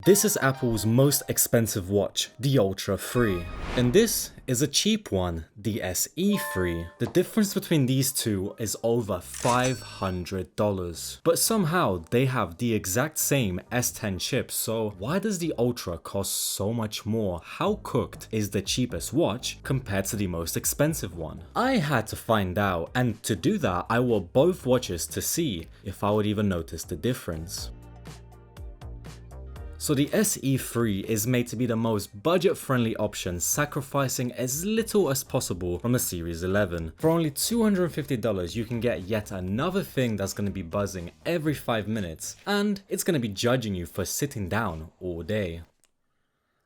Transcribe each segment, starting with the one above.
This is Apple's most expensive watch, the Ultra 3. And this is a cheap one, the SE 3. The difference between these two is over $500. But somehow they have the exact same S10 chip, so why does the Ultra cost so much more? How cooked is the cheapest watch compared to the most expensive one? I had to find out, and to do that I wore both watches to see if I would even notice the difference. So the SE3 is made to be the most budget-friendly option, sacrificing as little as possible from the Series 11. For only $250 you can get yet another thing that's going to be buzzing every 5 minutes, and it's going to be judging you for sitting down all day.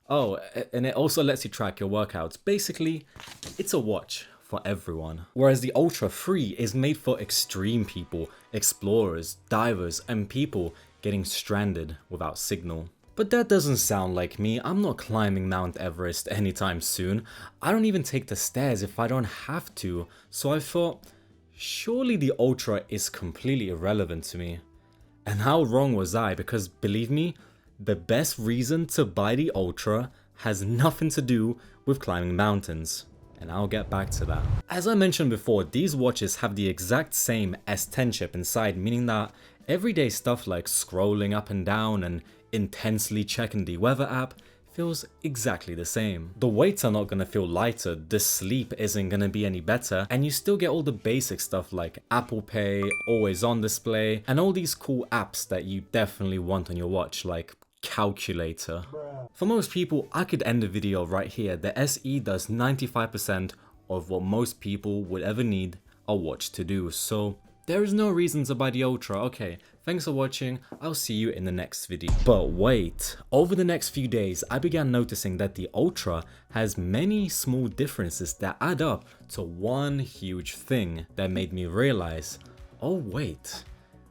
Oh, and it also lets you track your workouts. Basically, it's a watch for everyone. Whereas the Ultra 3 is made for extreme people, explorers, divers, and people getting stranded without signal. But that doesn't sound like me. I'm not climbing Mount Everest anytime soon. I don't even take the stairs if I don't have to. So I thought, surely the Ultra is completely irrelevant to me. And how wrong was I? Because believe me, the best reason to buy the Ultra has nothing to do with climbing mountains. And I'll get back to that. As I mentioned before, these watches have the exact same S10 chip inside, meaning that everyday stuff like scrolling up and down and intensely checking the weather app feels exactly the same. The weights are not going to feel lighter, the sleep isn't going to be any better, and you still get all the basic stuff like Apple Pay, always on display, and all these cool apps that you definitely want on your watch like calculator. For most people, I could end the video right here. The SE does 95% of what most people would ever need a watch to do, so there is no reason to buy the Ultra. Okay, thanks for watching, I'll see you in the next video. But wait, over the next few days I began noticing that the Ultra has many small differences that add up to one huge thing that made me realize, oh wait,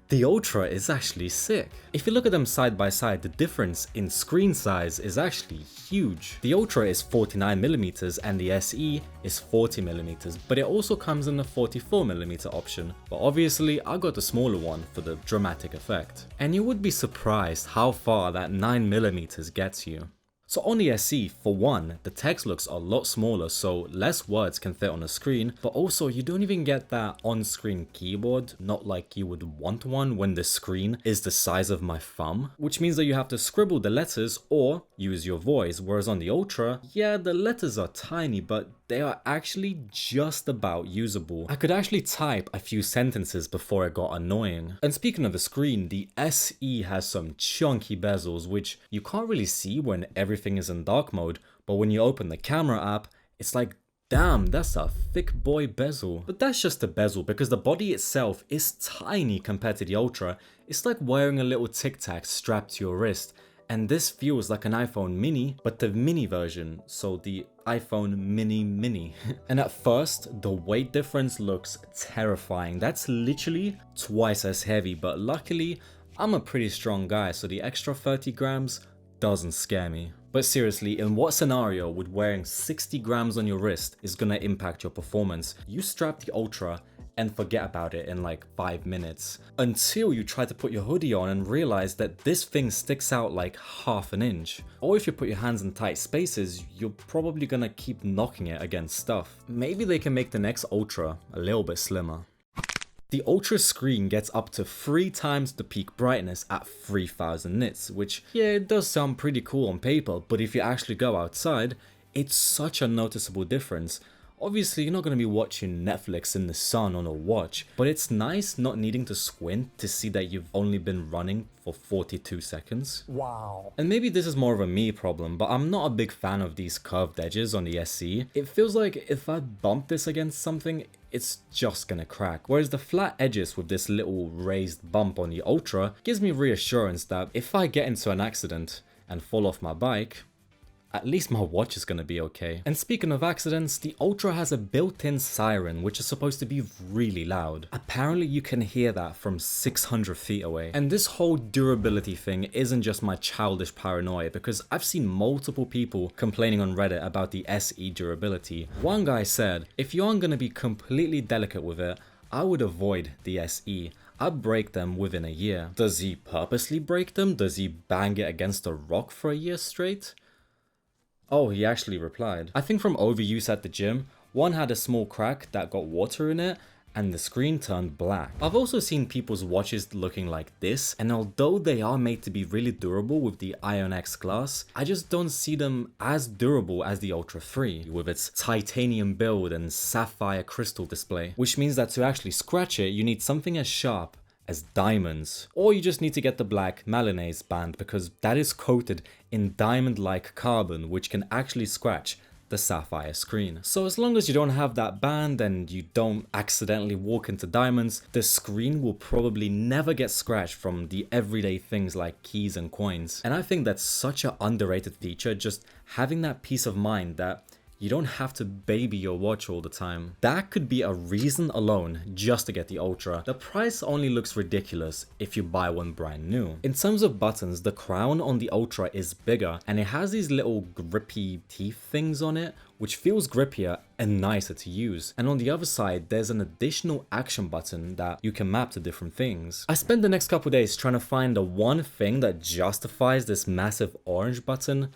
the Ultra is actually sick. If you look at them side by side, the difference in screen size is actually huge. The Ultra is 49mm and the SE is 40mm, but it also comes in the 44mm option. But obviously I got the smaller one for the dramatic effect. And you would be surprised how far that 9mm gets you. So on the SE, for one, the text looks a lot smaller, so less words can fit on the screen, but also you don't even get that on-screen keyboard, not like you would want one when the screen is the size of my thumb, which means that you have to scribble the letters or use your voice, whereas on the Ultra, yeah, the letters are tiny, but they are actually just about usable. I could actually type a few sentences before it got annoying. And speaking of the screen, the SE has some chunky bezels, which you can't really see when everything is in dark mode, but when you open the camera app, it's like, damn, that's a thick boy bezel. But that's just the bezel, because the body itself is tiny compared to the Ultra. It's like wearing a little Tic Tac strapped to your wrist. And this feels like an iPhone mini, but the mini version, so the iPhone mini. And at first, the weight difference looks terrifying. That's literally twice as heavy, but luckily, I'm a pretty strong guy, so the extra 30 grams doesn't scare me. But seriously, in what scenario would wearing 60 grams on your wrist is gonna impact your performance? You strap the Ultra and forget about it in like 5 minutes, until you try to put your hoodie on and realize that this thing sticks out like half an inch. Or if you put your hands in tight spaces, you're probably gonna keep knocking it against stuff. Maybe they can make the next Ultra a little bit slimmer. The Ultra screen gets up to 3 times the peak brightness at 3000 nits, which, yeah, it does sound pretty cool on paper, but if you actually go outside, it's such a noticeable difference. Obviously, you're not going to be watching Netflix in the sun on a watch, but it's nice not needing to squint to see that you've only been running for 42 seconds. Wow. And maybe this is more of a me problem, but I'm not a big fan of these curved edges on the SE. It feels like if I bump this against something, it's just gonna crack. Whereas the flat edges with this little raised bump on the Ultra gives me reassurance that if I get into an accident and fall off my bike, at least my watch is gonna be okay. And speaking of accidents, the Ultra has a built-in siren, which is supposed to be really loud. Apparently you can hear that from 600 feet away. And this whole durability thing isn't just my childish paranoia, because I've seen multiple people complaining on Reddit about the SE durability. One guy said, if you aren't gonna be completely delicate with it, I would avoid the SE. I'd break them within a year. Does he purposely break them? Does he bang it against a rock for a year straight? Oh, he actually replied. I think from overuse at the gym, one had a small crack that got water in it, and the screen turned black. I've also seen people's watches looking like this, and although they are made to be really durable with the Ion X glass, I just don't see them as durable as the Ultra 3 with its titanium build and sapphire crystal display, which means that to actually scratch it, you need something as sharp as diamonds, or you just need to get the black Milanese band because that is coated in diamond-like carbon, which can actually scratch the sapphire screen. So as long as you don't have that band and you don't accidentally walk into diamonds, the screen will probably never get scratched from the everyday things like keys and coins. And I think that's such an underrated feature, just having that peace of mind that you don't have to baby your watch all the time. That could be a reason alone just to get the Ultra. The price only looks ridiculous if you buy one brand new. In terms of buttons, the crown on the Ultra is bigger and it has these little grippy teeth things on it, which feels grippier and nicer to use. And on the other side, there's an additional action button that you can map to different things. I spent the next couple days trying to find the one thing that justifies this massive orange button,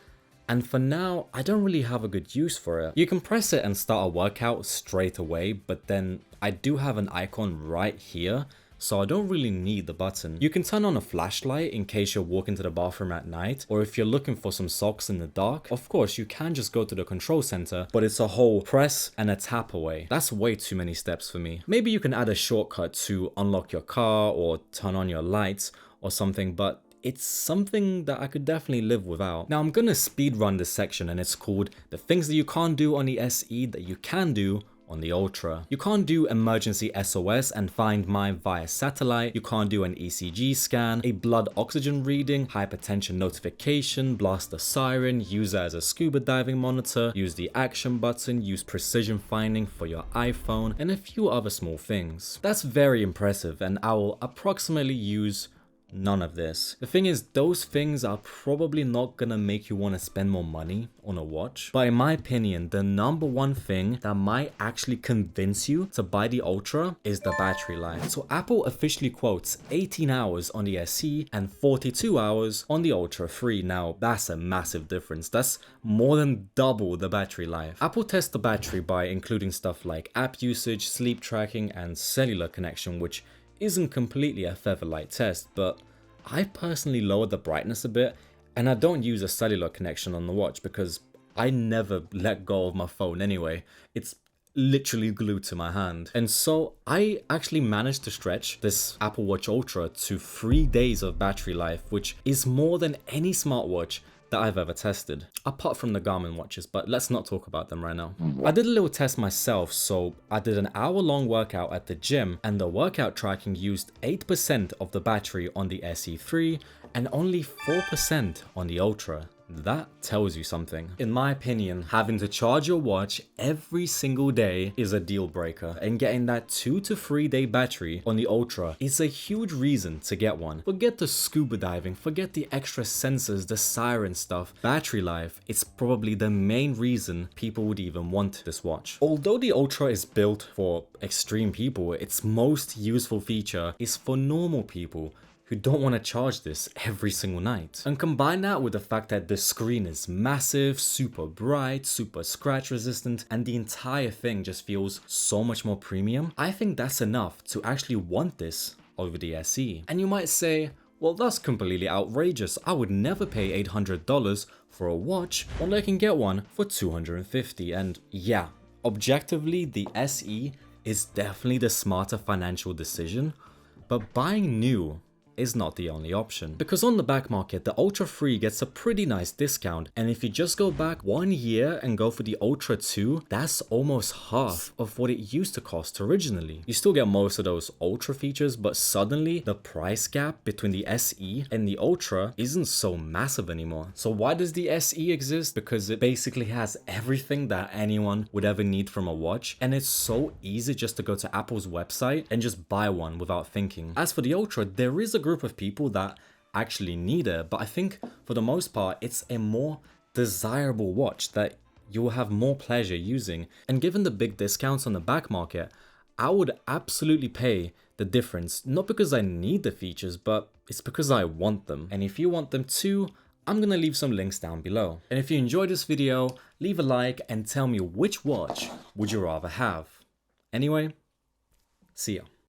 and for now, I don't really have a good use for it. You can press it and start a workout straight away, but then I do have an icon right here, so I don't really need the button. You can turn on a flashlight in case you're walking to the bathroom at night, or if you're looking for some socks in the dark. Of course, you can just go to the control center, but it's a whole press and a tap away. That's way too many steps for me. Maybe you can add a shortcut to unlock your car or turn on your lights or something, but it's something that I could definitely live without. Now I'm gonna speed run this section, and it's called the things that you can't do on the SE that you can do on the Ultra. You can't do emergency SOS and find mine via satellite. You can't do an ECG scan, a blood oxygen reading, hypertension notification, blast a siren, use it as a scuba diving monitor, use the action button, use precision finding for your iPhone, and a few other small things. That's very impressive, and I will approximately use none of this. The thing is, those things are probably not gonna make you want to spend more money on a watch, but in my opinion, the number one thing that might actually convince you to buy the Ultra is the battery life. So Apple officially quotes 18 hours on the SE and 42 hours on the Ultra 3. Now that's a massive difference. That's more than double the battery life. Apple tests the battery by including stuff like app usage, sleep tracking, and cellular connection, which isn't completely a featherlight test, but I personally lowered the brightness a bit, and I don't use a cellular connection on the watch because I never let go of my phone anyway. It's literally glued to my hand. And so I actually managed to stretch this Apple Watch Ultra to 3 days of battery life, which is more than any smartwatch that I've ever tested, apart from the Garmin watches, but let's not talk about them right now. I did a little test myself, so I did an hour-long workout at the gym, and the workout tracking used 8% of the battery on the SE3 and only 4% on the Ultra. That tells you something. In my opinion, having to charge your watch every single day is a deal breaker, and getting that 2 to 3 day battery on the Ultra is a huge reason to get one. Forget the scuba diving, forget the extra sensors, the siren stuff. Battery life is probably the main reason people would even want this watch. Although the Ultra is built for extreme people, its most useful feature is for normal people who don't want to charge this every single night. And combine that with the fact that the screen is massive, super bright, super scratch resistant, and the entire thing just feels so much more premium, I think that's enough to actually want this over the SE. And you might say, well, that's completely outrageous. I would never pay $800 for a watch when I can get one for $250. And yeah, objectively, the SE is definitely the smarter financial decision, but buying new is not the only option. Because on the back market, the Ultra 3 gets a pretty nice discount, and if you just go back 1 year and go for the Ultra 2, that's almost half of what it used to cost originally. You still get most of those Ultra features, but suddenly the price gap between the SE and the Ultra isn't so massive anymore. So why does the SE exist? Because it basically has everything that anyone would ever need from a watch, and it's so easy just to go to Apple's website and just buy one without thinking. As for the Ultra, there is a group of people that actually need it, but I think for the most part it's a more desirable watch that you will have more pleasure using. And given the big discounts on the back market, I would absolutely pay the difference, not because I need the features, but it's because I want them. And if you want them too, I'm gonna leave some links down below. And if you enjoyed this video, leave a like and tell me which watch would you rather have. Anyway, see ya.